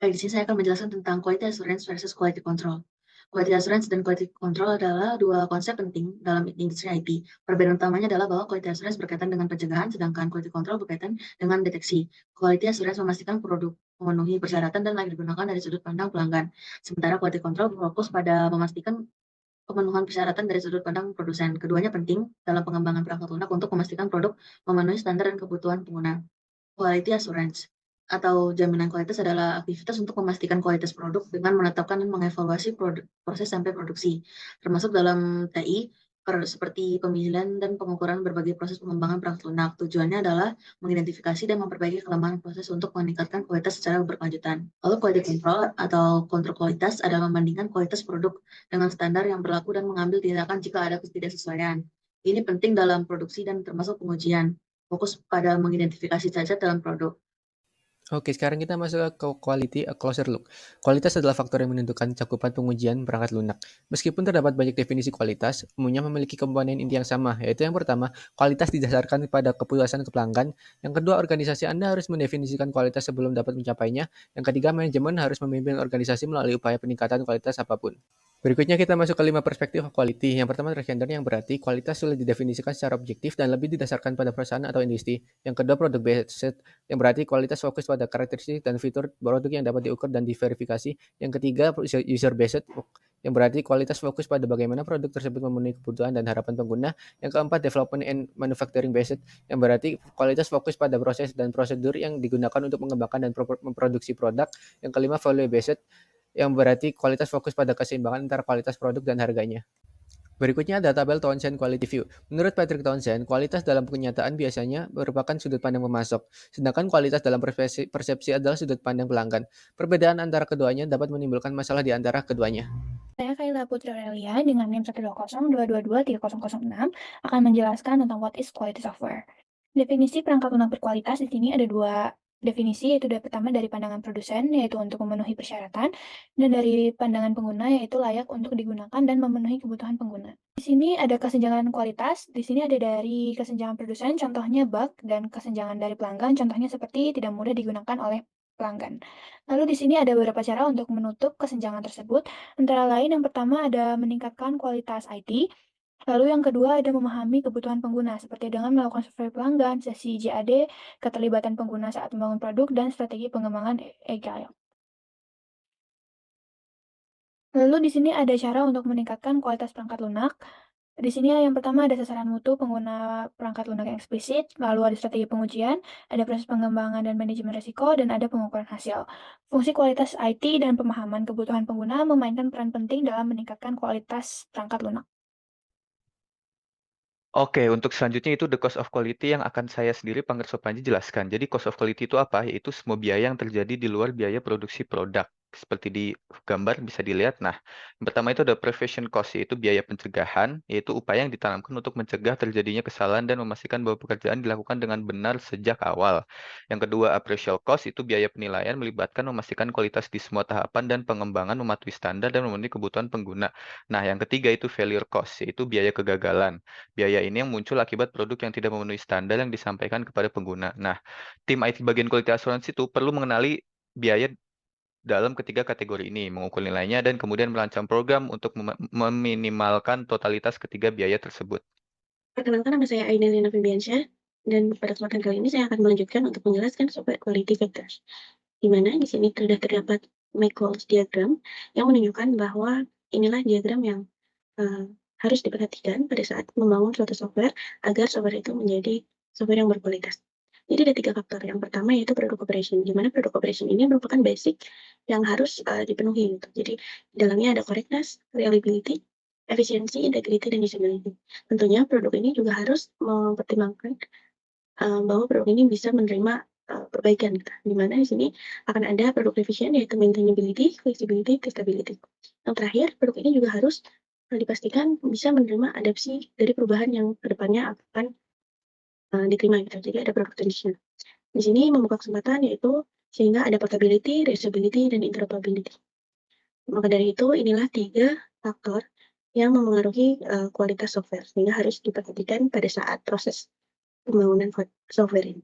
Baik, di sini saya akan menjelaskan tentang quality assurance versus quality control. Quality assurance dan quality control adalah dua konsep penting dalam industri IT. Perbedaan utamanya adalah bahwa quality assurance berkaitan dengan pencegahan, sedangkan quality control berkaitan dengan deteksi. Quality assurance memastikan produk memenuhi persyaratan dan layak digunakan dari sudut pandang pelanggan. Sementara quality control berfokus pada memastikan pemenuhan persyaratan dari sudut pandang produsen. Keduanya penting dalam pengembangan perangkat lunak untuk memastikan produk memenuhi standar dan kebutuhan pengguna. Quality assurance atau jaminan kualitas adalah aktivitas untuk memastikan kualitas produk dengan menetapkan dan mengevaluasi proses sampai produksi, termasuk dalam TI, seperti pemilihan dan pengukuran berbagai proses pengembangan perangkat lunak. Tujuannya adalah mengidentifikasi dan memperbaiki kelemahan proses untuk meningkatkan kualitas secara berkelanjutan. Lalu quality control atau kontrol kualitas adalah membandingkan kualitas produk dengan standar yang berlaku dan mengambil tindakan jika ada ketidaksesuaian. Ini penting dalam produksi dan termasuk pengujian. Fokus pada mengidentifikasi cacat dalam produk. Oke, sekarang kita masuk ke quality a closer look. Kualitas adalah faktor yang menentukan cakupan pengujian perangkat lunak. Meskipun terdapat banyak definisi kualitas, umumnya memiliki komponen inti yang sama, yaitu yang pertama, kualitas didasarkan pada kepuasan ke pelanggan. Yang kedua, organisasi Anda harus mendefinisikan kualitas sebelum dapat mencapainya. Yang ketiga, manajemen harus memimpin organisasi melalui upaya peningkatan kualitas apapun. Berikutnya kita masuk ke 5 perspektif quality. Yang pertama transgender yang berarti kualitas sulit didefinisikan secara objektif dan lebih didasarkan pada perusahaan atau industri. Yang kedua product based yang berarti kualitas fokus pada karakteristik dan fitur produk yang dapat diukur dan diverifikasi. Yang ketiga user based yang berarti kualitas fokus pada bagaimana produk tersebut memenuhi kebutuhan dan harapan pengguna. Yang keempat development and manufacturing based yang berarti kualitas fokus pada proses dan prosedur yang digunakan untuk mengembangkan dan memproduksi produk. Yang kelima value based yang berarti kualitas fokus pada keseimbangan antara kualitas produk dan harganya. Berikutnya ada tabel Townsend Quality View. Menurut Patrick Townsend, kualitas dalam kenyataan biasanya merupakan sudut pandang pemasok, sedangkan kualitas dalam persepsi adalah sudut pandang pelanggan. Perbedaan antara keduanya dapat menimbulkan masalah di antara keduanya. Saya Kayla Putri Aurelia dengan NIM 12022230006 akan menjelaskan tentang what is quality software. Definisi perangkat lunak berkualitas di sini ada dua definisi, yaitu pertama dari pandangan produsen, yaitu untuk memenuhi persyaratan, dan dari pandangan pengguna, yaitu layak untuk digunakan dan memenuhi kebutuhan pengguna. Di sini ada kesenjangan kualitas, di sini ada dari kesenjangan produsen, contohnya bug, dan kesenjangan dari pelanggan, contohnya seperti tidak mudah digunakan oleh pelanggan. Lalu di sini ada beberapa cara untuk menutup kesenjangan tersebut, antara lain yang pertama ada meningkatkan kualitas IT, lalu yang kedua ada memahami kebutuhan pengguna, seperti dengan melakukan survei pelanggan, sesi JAD, keterlibatan pengguna saat membangun produk, dan strategi pengembangan agile. Lalu di sini ada cara untuk meningkatkan kualitas perangkat lunak. Di sini yang pertama ada sasaran mutu pengguna perangkat lunak yang eksplisit, lalu ada strategi pengujian, ada proses pengembangan dan manajemen risiko, dan ada pengukuran hasil. Fungsi kualitas IT dan pemahaman kebutuhan pengguna memainkan peran penting dalam meningkatkan kualitas perangkat lunak. Oke, untuk selanjutnya itu the cost of quality yang akan saya sendiri Pangerso Panji jelaskan. Jadi cost of quality itu apa? Yaitu semua biaya yang terjadi di luar biaya produksi produk. Seperti di gambar bisa dilihat. Nah, yang pertama itu ada prevention cost, yaitu biaya pencegahan, yaitu upaya yang ditanamkan untuk mencegah terjadinya kesalahan dan memastikan bahwa pekerjaan dilakukan dengan benar sejak awal. Yang kedua, appraisal cost, itu biaya penilaian melibatkan memastikan kualitas di semua tahapan dan pengembangan mematuhi standar dan memenuhi kebutuhan pengguna. Nah, yang ketiga itu failure cost, yaitu biaya kegagalan. Biaya ini yang muncul akibat produk yang tidak memenuhi standar yang disampaikan kepada pengguna. Nah, tim IT bagian quality assurance itu perlu mengenali biaya dalam ketiga kategori ini, mengukur nilainya, dan kemudian merancang program untuk meminimalkan totalitas ketiga biaya tersebut. Perkenalkan, nama saya Aina Lina Febiansyah, dan pada kesempatan kali ini saya akan melanjutkan untuk menjelaskan software quality factors, di mana di sini sudah terdapat Michaels diagram yang menunjukkan bahwa inilah diagram yang harus diperhatikan pada saat membangun suatu software agar software itu menjadi software yang berkualitas. Jadi ada 3 faktor. Yang pertama yaitu product operation, di mana product operation ini merupakan basic yang harus dipenuhi gitu. Jadi di dalamnya ada correctness, reliability, efisiensi, integrity, dan usability. Tentunya produk ini juga harus mempertimbangkan bahwa produk ini bisa menerima perbaikan gitu. Di mana di sini akan ada produk revision yaitu maintainability, flexibility, testability. Yang terakhir, produk ini juga harus dipastikan bisa menerima adaptasi dari perubahan yang kedepannya akan diterima gitu. Jadi ada product transition. Di sini membuka kesempatan yaitu sehingga ada portability, reusability, dan interoperability. Maka dari itu inilah 3 faktor yang memengaruhi kualitas software sehingga harus diperhatikan pada saat proses pembangunan software ini.